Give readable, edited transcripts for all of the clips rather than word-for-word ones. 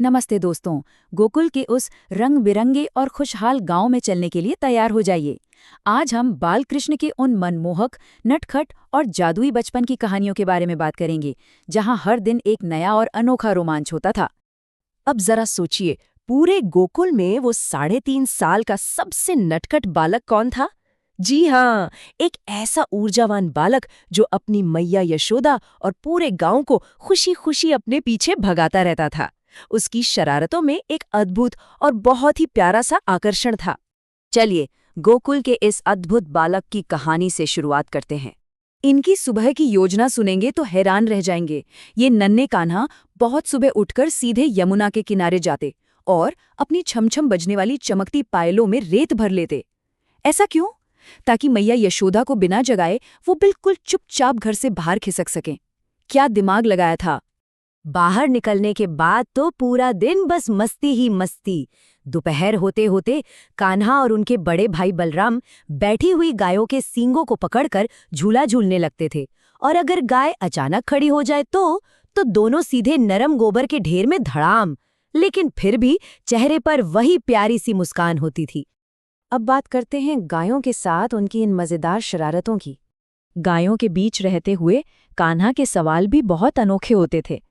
नमस्ते दोस्तों। गोकुल के उस रंग बिरंगे और खुशहाल गांव में चलने के लिए तैयार हो जाइए। आज हम बाल कृष्ण के उन मनमोहक, नटखट और जादुई बचपन की कहानियों के बारे में बात करेंगे, जहां हर दिन एक नया और अनोखा रोमांच होता था। अब जरा सोचिए, पूरे गोकुल में वो 3.5 साल का सबसे नटखट बालक कौन था? जी हाँ, एक ऐसा ऊर्जावान बालक जो अपनी मैया यशोदा और पूरे गांव को खुशी खुशी अपने पीछे भगाता रहता था। उसकी शरारतों में एक अद्भुत और बहुत ही प्यारा सा आकर्षण था। चलिए, गोकुल के इस अद्भुत बालक की कहानी से शुरुआत करते हैं। इनकी सुबह की योजना सुनेंगे तो हैरान रह जाएंगे। ये नन्हे कान्हा बहुत सुबह उठकर सीधे यमुना के किनारे जाते और अपनी छमछम बजने वाली चमकती पायलों में रेत भर लेते। ऐसा क्यों? ताकि मैया यशोदा को बिना जगाए वो बिल्कुल चुपचाप घर से बाहर खिसक सकें। क्या दिमाग लगाया था! बाहर निकलने के बाद तो पूरा दिन बस मस्ती ही मस्ती। दोपहर होते होते कान्हा और उनके बड़े भाई बलराम बैठी हुई गायों के सींगों को पकड़कर झूला झूलने लगते थे, और अगर गाय अचानक खड़ी हो जाए तो दोनों सीधे नरम गोबर के ढेर में धड़ाम। लेकिन फिर भी चेहरे पर वही प्यारी सी मुस्कान होती थी। अब बात करते हैं गायों के साथ उनकी इन मजेदार शरारतों की। गायों के बीच रहते हुए कान्हा के सवाल भी बहुत अनोखे होते थे।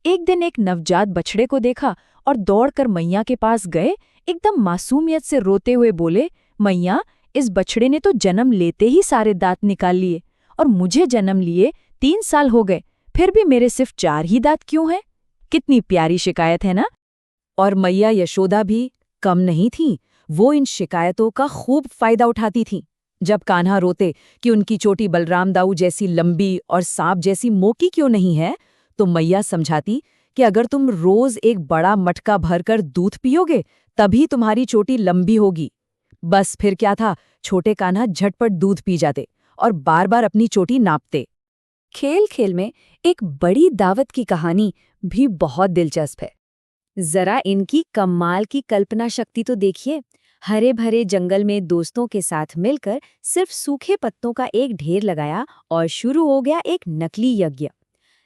एक दिन एक नवजात बछड़े को देखा और दौड़कर मैया के पास गए। एकदम मासूमियत से रोते हुए बोले, मैया, इस बछड़े ने तो जन्म लेते ही सारे दांत निकाल लिए, और मुझे जन्म लिए 3 साल हो गए, फिर भी मेरे सिर्फ 4 ही दांत क्यों हैं? कितनी प्यारी शिकायत है ना। और मैया यशोदा भी कम नहीं थी। वो इन शिकायतों का खूब फायदा उठाती थी। जब कान्हा रोते कि उनकी चोटी बलराम दाऊ जैसी लंबी और सांप जैसी मोटी क्यों नहीं है, तो मैया समझाती कि अगर तुम रोज एक बड़ा मटका भरकर दूध पियोगे तभी तुम्हारी चोटी लंबी होगी। बस फिर क्या था, छोटे कान्हा झटपट दूध पी जाते और बार बार अपनी चोटी नापते। खेल खेल में एक बड़ी दावत की कहानी भी बहुत दिलचस्प है। जरा इनकी कमाल की कल्पना शक्ति तो देखिए। हरे भरे जंगल में दोस्तों के साथ मिलकर सिर्फ सूखे पत्तों का एक ढेर लगाया और शुरू हो गया एक नकली यज्ञ।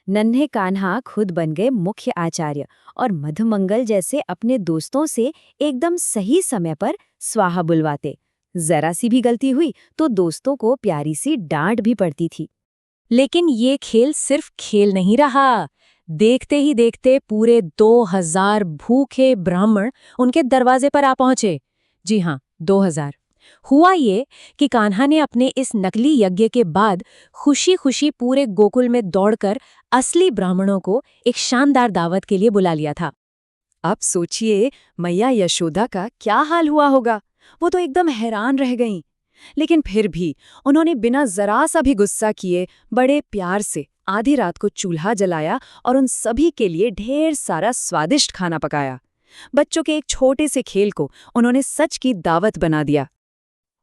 नन्हे कान्हा खुद बन गए मुख्य आचार्य और मधुमंगल जैसे अपने दोस्तों से एकदम सही समय पर स्वाहा बुलवाते। जरा सी भी गलती हुई तो दोस्तों को प्यारी सी डांट भी पड़ती थी। लेकिन ये खेल सिर्फ खेल नहीं रहा। देखते ही देखते पूरे 2000 भूखे ब्राह्मण उनके दरवाजे पर आ पहुंचे। जी हाँ, 2000। हुआ ये कि कान्हा ने अपने इस नकली यज्ञ के बाद खुशी खुशी पूरे गोकुल में दौड़कर असली ब्राह्मणों को एक शानदार दावत के लिए बुला लिया था। अब सोचिए मैया यशोदा का क्या हाल हुआ होगा। वो तो एकदम हैरान रह गईं। लेकिन फिर भी उन्होंने बिना जरा सा भी गुस्सा किए बड़े प्यार से आधी रात को चूल्हा जलाया और उन सभी के लिए ढेर सारा स्वादिष्ट खाना पकाया। बच्चों के एक छोटे से खेल को उन्होंने सच की दावत बना दिया।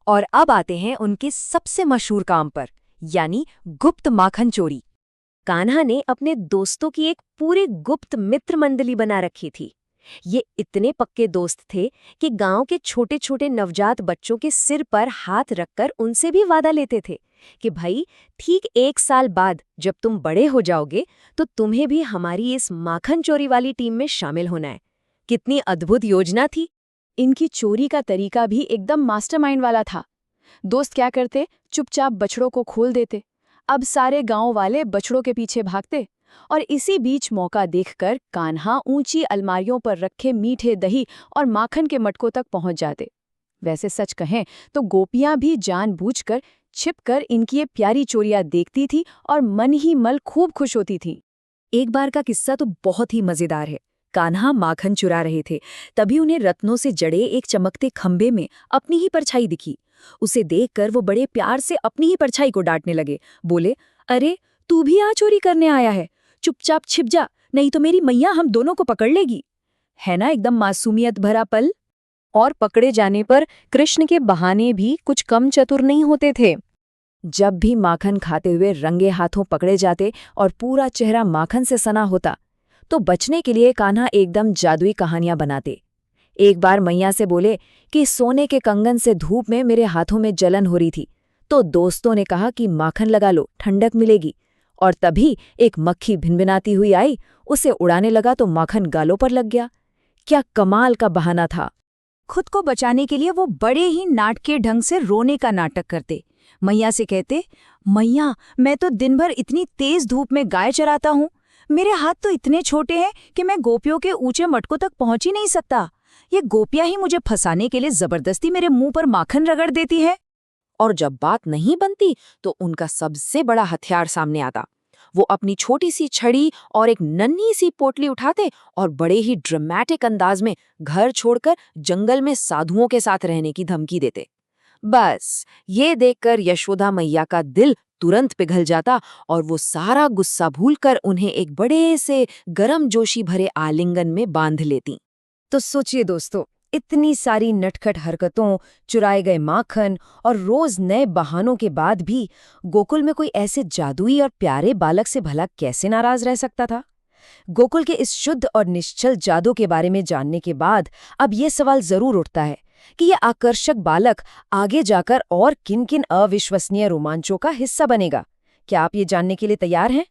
और अब आते हैं उनके सबसे मशहूर काम पर, यानी गुप्त माखन चोरी। कान्हा ने अपने दोस्तों की एक पूरी गुप्त मित्र मंडली बना रखी थी। ये इतने पक्के दोस्त थे कि गांव के छोटे छोटे नवजात बच्चों के सिर पर हाथ रखकर उनसे भी वादा लेते थे कि भाई, ठीक 1 साल बाद जब तुम बड़े हो जाओगे तो तुम्हें भी हमारी इस माखन चोरी वाली टीम में शामिल होना है। कितनी अद्भुत योजना थी। इनकी चोरी का तरीका भी एकदम मास्टरमाइंड वाला था। दोस्त क्या करते, चुपचाप बछड़ों को खोल देते। अब सारे गांव वाले बछड़ों के पीछे भागते और इसी बीच मौका देखकर कान्हा ऊंची अलमारियों पर रखे मीठे दही और माखन के मटकों तक पहुंच जाते। वैसे सच कहें तो गोपियां भी जानबूझकर छिपकर इनकी ये प्यारी चोरियां देखती थी और मन ही मन खूब खुश होती थी। एक बार का किस्सा तो बहुत ही मजेदार है। कान्हा माखन चुरा रहे थे, तभी उन्हें रत्नों से जड़े एक चमकते खंबे में अपनी ही परछाई दिखी। उसे देखकर वो बड़े प्यार से अपनी ही परछाई को डांटने लगे। बोले, अरे तू भी यहाँ चोरी करने आया है? चुपचाप छिप जा, नहीं तो मेरी मैया हम दोनों को पकड़ लेगी। है ना एकदम मासूमियत भरा पल। और पकड़े जाने पर कृष्ण के बहाने भी कुछ कम चतुर नहीं होते थे। जब भी माखन खाते हुए रंगे हाथों पकड़े जाते और पूरा चेहरा माखन से सना होता, तो बचने के लिए कान्हा एकदम जादुई कहानियां बनाते। एक बार मैया से बोले कि सोने के कंगन से धूप में मेरे हाथों में जलन हो रही थी, तो दोस्तों ने कहा कि माखन लगा लो, ठंडक मिलेगी। और तभी एक मक्खी भिनभिनाती हुई आई, उसे उड़ाने लगा तो माखन गालों पर लग गया। क्या कमाल का बहाना था। खुद को बचाने के लिए वो बड़े ही नाटकीय ढंग से रोने का नाटक करते। मैया से कहते, मैया मैं तो दिन भर इतनी तेज धूप में गाय चराता हूँ, मेरे हाथ तो इतने छोटे हैं कि मैं गोपियों के ऊंचे मटकों तक पहुंच ही नहीं सकता। ये गोपियां ही मुझे फंसाने के लिए जबरदस्ती मेरे मुंह पर माखन रगड़ देती है। और जब बात नहीं बनती तो उनका सबसे बड़ा हथियार सामने आता। वो अपनी छोटी सी छड़ी और एक नन्ही सी पोटली उठाते और बड़े ही ड्रामेटिक अंदाज में घर छोड़कर जंगल में साधुओं के साथ रहने की धमकी देते। बस ये देखकर यशोदा मैया का दिल तुरंत पिघल जाता और वो सारा गुस्सा भूलकर उन्हें एक बड़े से गर्मजोशी भरे आलिंगन में बांध लेती। तो सोचिए दोस्तों, इतनी सारी नटखट हरकतों, चुराए गए माखन और रोज नए बहानों के बाद भी गोकुल में कोई ऐसे जादुई और प्यारे बालक से भला कैसे नाराज रह सकता था? गोकुल के इस शुद्ध और निश्चल जादू के बारे में जानने के बाद अब ये सवाल जरूर उठता है कि ये आकर्षक बालक आगे जाकर और किन किन अविश्वसनीय रोमांचों का हिस्सा बनेगा। क्या आप ये जानने के लिए तैयार हैं?